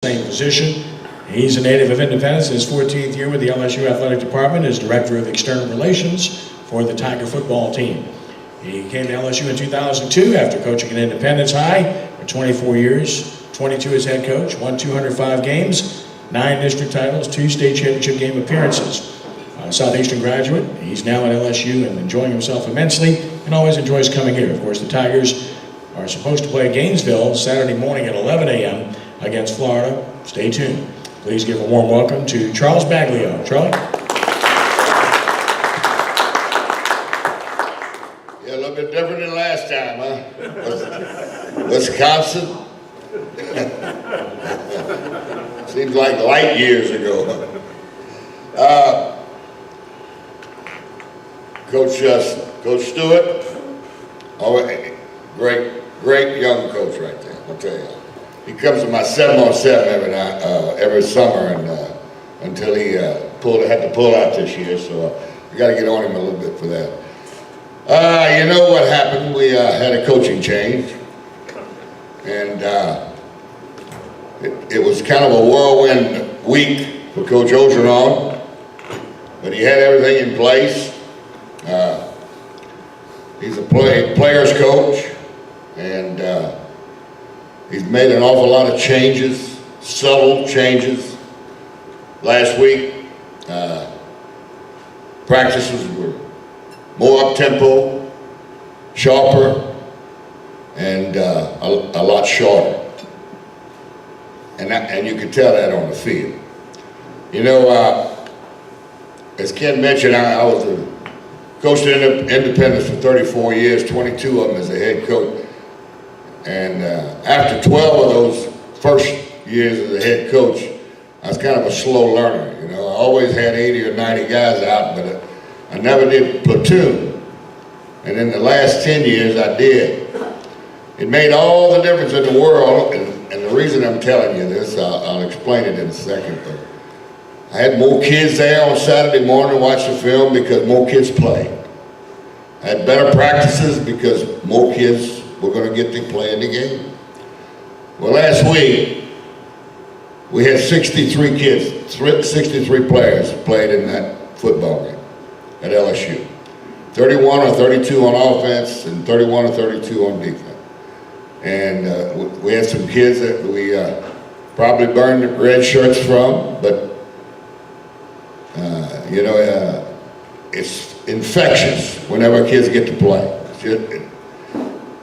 same position. He's a native of Independence, in his 14th year with the LSU Athletic Department as Director of External Relations for the Tiger football team. He came to LSU in 2002 after coaching at Independence High for 24 years, 22 as head coach, won 205 games, 9 district titles, 2 state championship game appearances. Southeastern graduate, he's now at LSU and enjoying himself immensely and always enjoys coming here. Of course, the Tigers are supposed to play Gainesville Saturday morning at 11 a.m. against Florida. Stay tuned. Please give a warm welcome to Charles Baglio. Charlie? Yeah, a little bit different than last time, huh? Wisconsin? Seems like light years ago. Coach Stewart, great young coach right there, I'll tell you. He comes to my 7-on-7 every summer, and until he had to pull out this year, so we got to get on him a little bit for that. You know what happened? We had a coaching change, and it was kind of a whirlwind week for Coach Orgeron, but he had everything in place. He's a player's coach, and he's made an awful lot of changes, subtle changes. Last week, practices were more up-tempo, sharper, and a lot shorter. And you could tell that on the field. You know, as Ken mentioned, I was coached in Independence for 34 years, 22 of them as a head coach. And after 12 of those first years as a head coach, I was kind of a slow learner. You know, I always had 80 or 90 guys out, but I never did platoon. And in the last 10 years, I did. It made all the difference in the world, and the reason I'm telling you this, I'll explain it in a second. But I had more kids there on Saturday morning to watch the film because more kids played. I had better practices because more kids were going to get to play in the game. Well, last week, we had 63 kids, 63 players played in that football game at LSU. 31 or 32 on offense and 31 or 32 on defense. And we had some kids that we probably burned the red shirts from, but you know, it's infectious whenever kids get to play.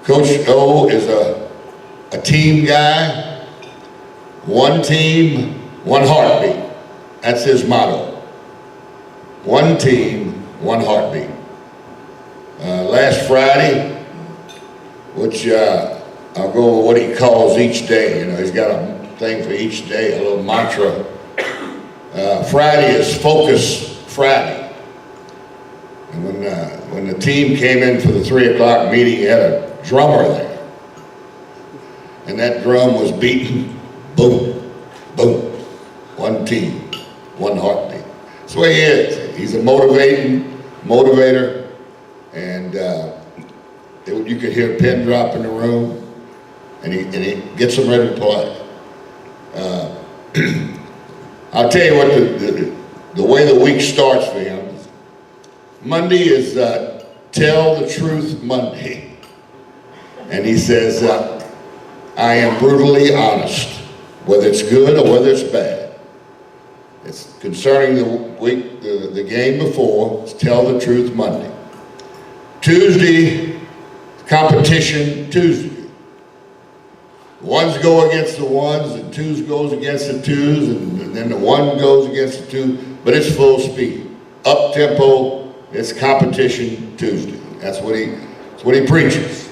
Coach O is a team guy, one team, one heartbeat. That's his motto. One team, one heartbeat. Last Friday, which I'll go over what he calls each day. You know, he's got a thing for each day, a little mantra. Friday is Focus Friday. And when the team came in for the 3 o'clock meeting, he had a drummer there. And that drum was beating, boom, boom. One team, one heartbeat. That's the way he is. He's a motivator, and you could hear a pin drop in the room, and he gets them ready to play. I'll tell you what the way the week starts for him. Monday is Tell the Truth Monday. And he says, I am brutally honest, whether it's good or whether it's bad. It's concerning the week, the game before, it's Tell the Truth Monday. Tuesday, Competition Tuesday. Ones go against the ones, and twos goes against the twos, and then the one goes against the two, but it's full speed. Up tempo, it's Competition Tuesday. That's what he preaches.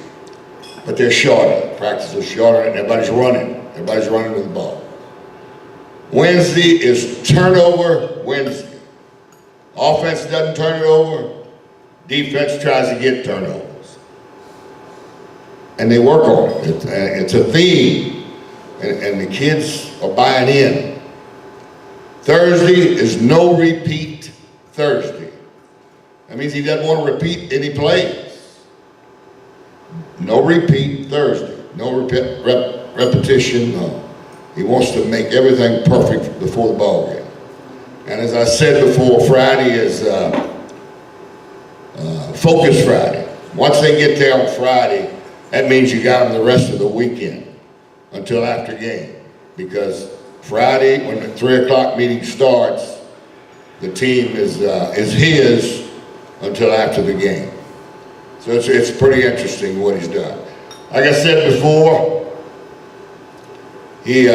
But they're shorter. Practice is shorter, and everybody's running. Everybody's running with the ball. Wednesday is Turnover Wednesday. Offense doesn't turn it over. Defense tries to get turnovers. And they work on it. It's a theme, and the kids are buying in. Thursday is No Repeat Thursday. That means he doesn't want to repeat any plays. No repeat Thursday. No repetition. He wants to make everything perfect before the ball game. And as I said before, Friday is Focus Friday. Once they get there on Friday, that means you got them the rest of the weekend until after game. Because Friday, when the 3 o'clock meeting starts, the team is his until after the game. So it's pretty interesting what he's done. Like I said before, he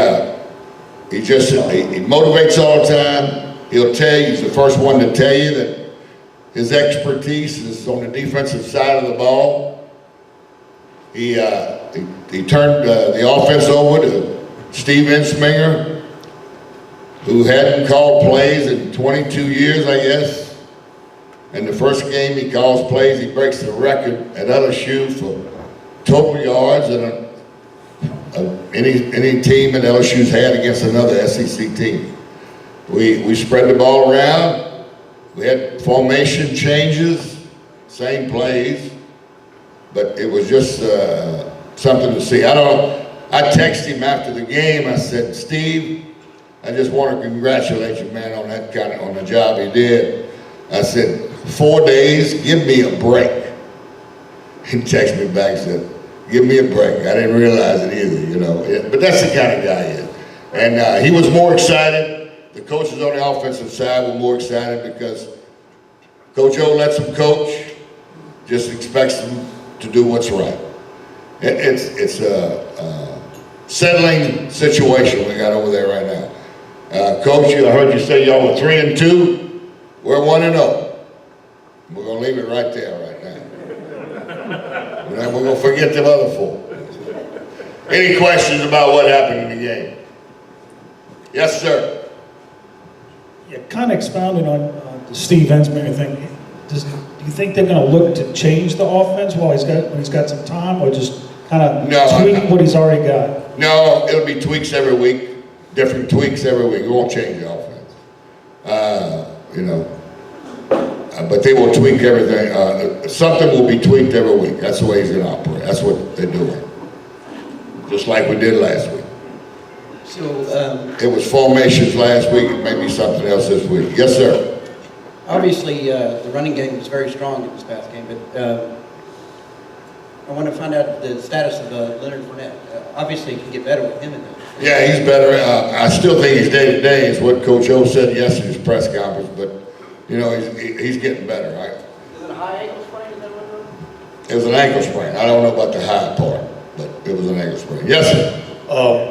motivates all the time. He'll tell you, he's the first one to tell you that his expertise is on the defensive side of the ball. He turned the offense over to Steve Ensminger, who hadn't called plays in 22 years, I guess. And the first game he calls plays, he breaks the record at LSU for total yards and any team that LSU's had against another SEC team. We spread the ball around. We had formation changes, same plays, but it was just something to see. I texted him after the game. I said, Steve, I just want to congratulate you, man, on on the job he did. I said, 4 days, give me a break. He texted me back and said, give me a break. I didn't realize it either, you know. But that's the kind of guy he is. And he was more excited. The coaches on the offensive side were more excited because Coach O lets them coach, just expects them to do what's right. It's a settling situation we got over there right now. Coach, I heard you say y'all were 3-2. We're 1-0. We're gonna leave it right there right now. And then we're gonna forget the other 4. Any questions about what happened in the game? Yes, sir. Yeah, kind of expounding on the Steve Ensminger thing. Do you think they're going to look to change the offense when he's got some time, or just kind of tweak what he's already got? No, it'll be tweaks every week, different tweaks every week. We won't change the offense, you know. But they will tweak everything. Something will be tweaked every week. That's the way he's going to operate. That's what they're doing. Just like we did last week. So, it was formations last week, it may be something else this week. Yes, sir. obviously, the running game was very strong in this past game, but I want to find out the status of Leonard Fournette. Obviously, you can get better with him in there. Yeah, he's better. I still think he's day-to-day, is what Coach O said yesterday's press conference, but, you know, he's getting better, right? Is it a high ankle sprain? Is that what it was? It was an ankle sprain. I don't know about the high part, but it was an ankle sprain. Yes, sir.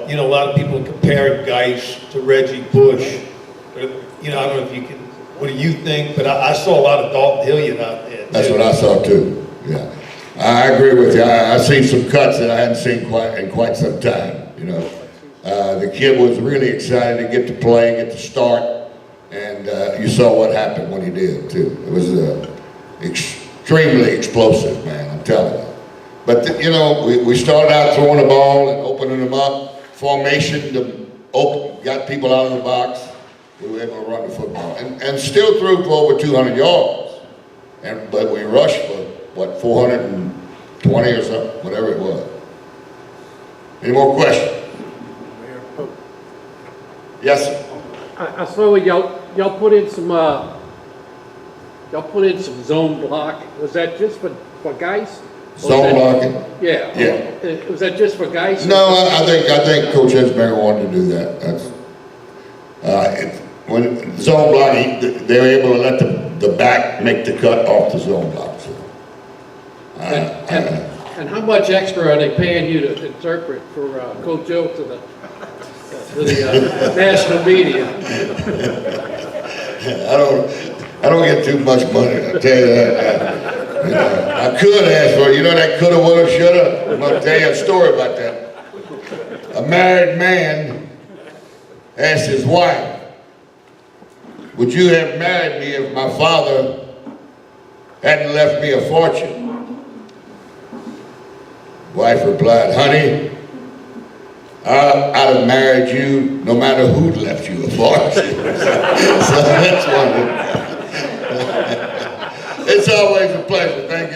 You know, a lot of people compare Geis to Reggie Bush. But, you know, I don't know if you can, what do you think? But I saw a lot of Dalton Hilliard out there. That's what I saw too, yeah. I agree with you. I've seen some cuts that I hadn't seen in quite some time, you know. The kid was really excited to get to play, get to start, and you saw what happened when he did too. It was extremely explosive, man, I'm telling you. But, you know, we started out throwing the ball and opening them up, formation, got people out of the box. We were able to run the football and still threw for over 200 yards. But we rushed for, what, 420 or something, whatever it was. Any more questions? Yes, sir. I saw y'all put in some zone block. Was that just for guys? Zone blocking? Yeah. Yeah. Was that just for guys? No, I think Coach Ensminger wanted to do that. That's when zone blocking, they were able to let the back make the cut off the zone block. So, and how much extra are they paying you to interpret for Coach O to the national media? I don't get too much money, I'll tell you that. You know, I could ask for, you know, that coulda, woulda, shoulda. I'm gonna tell you a story about that. A married man asked his wife, would you have married me if my father hadn't left me a fortune? Wife replied, honey, I'd have married you no matter who'd left you a fortune. So that's one. It's always a pleasure. Thank